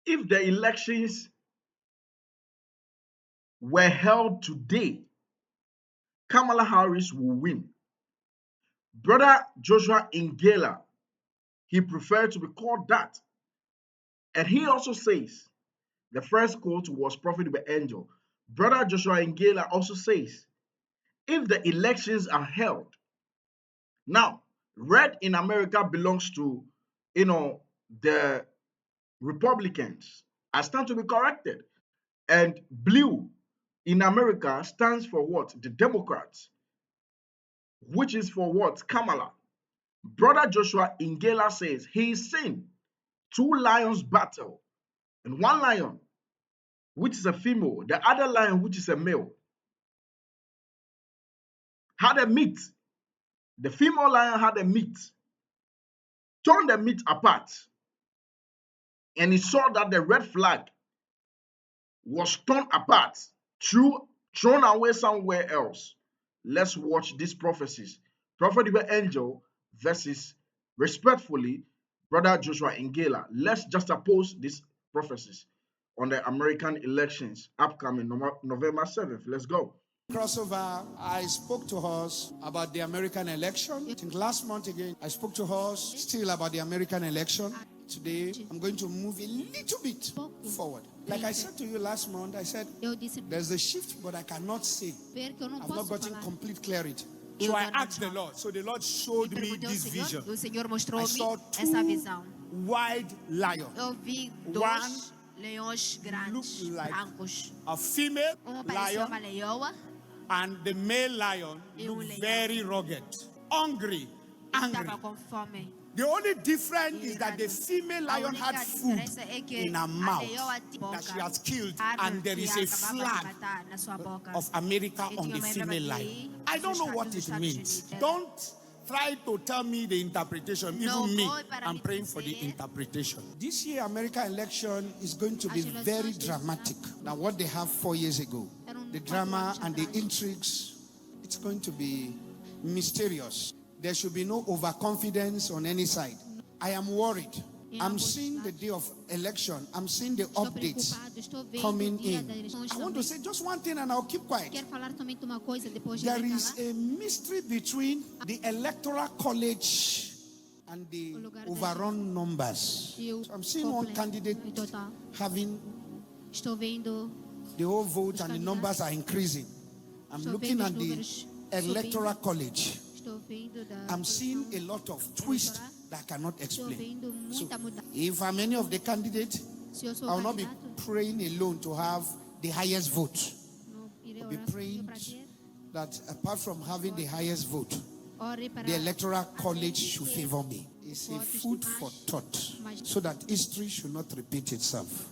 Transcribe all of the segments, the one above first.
If the elections were held today, Kamala Harris will win. Brother Joshua Iginla, he preferred to be called that. And he also says, the first quote was Prophet the Angel. Brother Joshua Iginla also says, if the elections are held, now, red in America belongs to, the Republicans. I stand to be corrected. And blue in America stands for what? The Democrats, which is for what? Kamala. Brother Joshua Iginla says he's seen two lions battle, and one lion, which is a female, the other lion, which is a male, had a meet. The female lion had a meet, torn the meat apart, and he saw that the red flag was torn apart, thrown away somewhere else. Let's watch these prophecies. Prophet the Angel versus, respectfully, Brother Joshua Iginla. Let's just oppose these prophecies on the American elections upcoming November 7th. Let's go. Crossover, I spoke to us about the American election. I think last month again, I spoke to us still about the American election. Today, I'm going to move a little bit forward. Like I said to you last month, I said, there's a shift, but I cannot say. I've not gotten complete clarity. So I asked the Lord. So the Lord showed me this vision. I saw two wide lions. One looked like a female lion, and the male lion looked very rugged, hungry, angry. The only difference is that the female lion had food in her mouth that she has killed, and there is a flag of America on the female lion. I don't know what it means. Don't try to tell me the interpretation. Even me, I'm praying for the interpretation. This year, American election is going to be very dramatic than what they have 4 years ago. The drama and the intrigues, it's going to be mysterious. There should be no overconfidence on any side. I am worried. I'm seeing the day of election. I'm seeing the updates coming in. I want to say just one thing and I'll keep quiet. There is a mystery between the electoral college and the overrun numbers. So I'm seeing one candidate having the whole vote and the numbers are increasing. I'm looking at the electoral college. I'm seeing a lot of twists that I cannot explain. So, if I'm any of the candidates, I will not be praying alone to have the highest vote. I'll be praying that apart from having the highest vote, the electoral college should favor me. It's a food for thought, so that history should not repeat itself.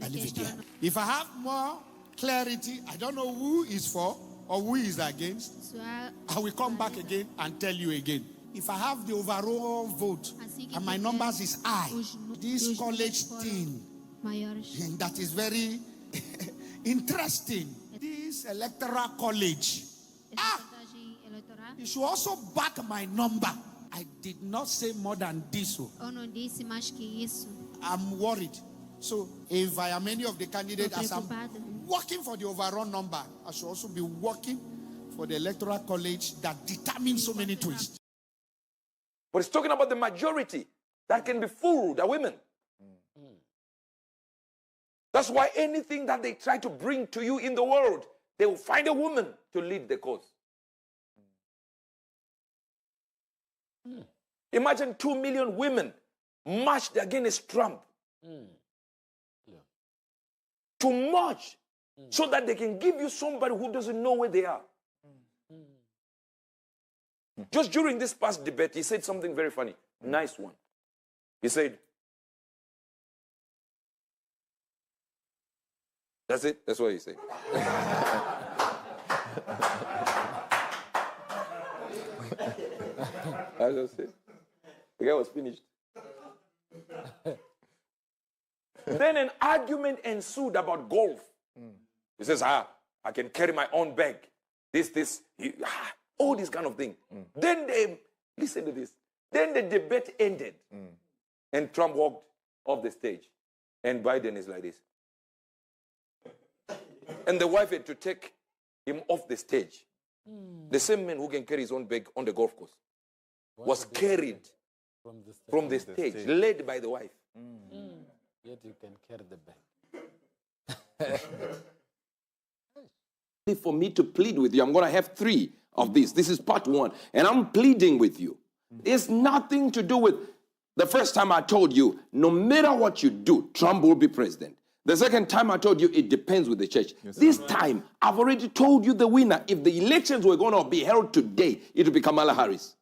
I leave it there. If I have more clarity, I don't know who is for or who is against, I will come back again and tell you again. If I have the overall vote and my numbers is high, this college thing that is very interesting, this electoral college, you should also back my number. I did not say more than this. I'm worried. So if I am any of the candidates, as I'm working for the overall number, I should also be working for the electoral college that determines so many twists. But it's talking about the majority that can be fooled, are women. That's why anything that they try to bring to you in the world, they will find a woman to lead the cause. Imagine 2 million women marched against Trump. To march so that they can give you somebody who doesn't know where they are. Just during this past debate, he said something very funny. Nice one. He said, that's it? That's what he said. I just said, the guy was finished. Then an argument ensued about golf. He says, I can carry my own bag. All this kind of thing. Then they, listen to this. Then the debate ended, and Trump walked off the stage, and Biden is like this. And the wife had to take him off the stage. The same man who can carry his own bag on the golf course was carried from the stage, led by the wife. Yet you can carry the bag. For me to plead with you, I'm going to have 3 of these. This is part 1. And I'm pleading with you. It's nothing to do with the first time I told you, no matter what you do, Trump will be president. The second time I told you, it depends with the church. This time, I've already told you the winner. If the elections were going to be held today, it would be Kamala Harris.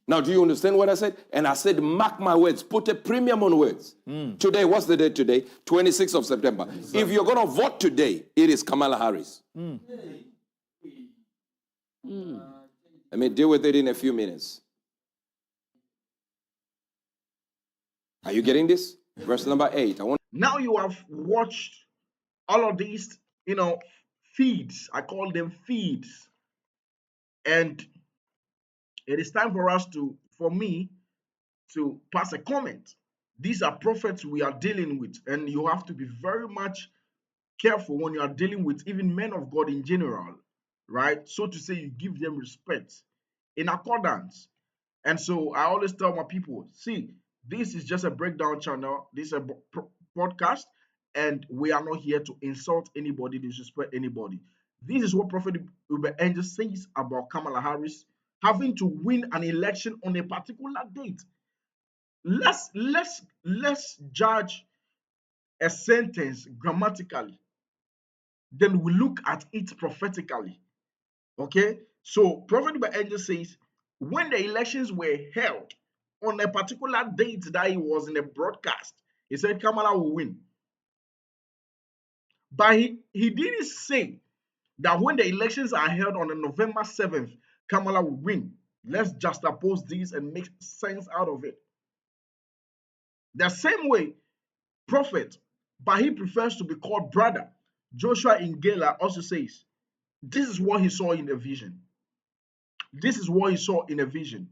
Now, do you understand what I said? And I said, mark my words, put a premium on words. Today, what's the date today? 26th of September. If you're going to vote today, it is Kamala Harris. Let me deal with it in a few minutes. Are you getting this? Verse number 8. Now you have watched all of these, feeds. I call them feeds. And it is time for me to pass a comment. These are prophets we are dealing with, and you have to be very much careful when you are dealing with even men of God in general, right? So to say, you give them respect in accordance. And so I always tell my people, see, this is just a breakdown channel. This is a podcast, and we are not here to insult anybody, disrespect anybody. This is what Prophet Uber Angel says about Kamala Harris having to win an election on a particular date. Let's judge a sentence grammatically. Then we look at it prophetically. Okay? So Prophet Uber Angel says, when the elections were held on a particular date that he was in a broadcast, he said Kamala will win. But he didn't say that when the elections are held on the November 7th, Kamala will win. Let's juxtapose these and make sense out of it. The same way, prophet, but he prefers to be called brother, Joshua Iginla also says, this is what he saw in a vision. This is what he saw in a vision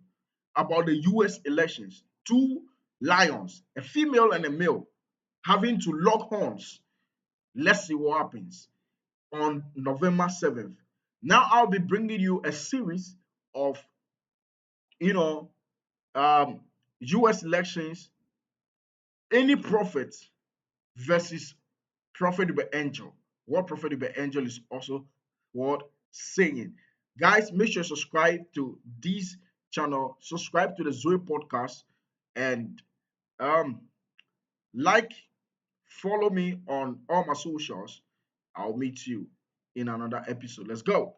about the US elections. 2 lions, a female and a male, having to lock horns. Let's see what happens on November 7th. Now I'll be bringing you a series of, US elections, any prophet versus Prophet Uber Angel. What Prophet Uber Angel is also what saying. Guys, make sure you subscribe to this channel, subscribe to the Zoe Podcast, and like, follow me on all my socials. I'll meet you in another episode. Let's go.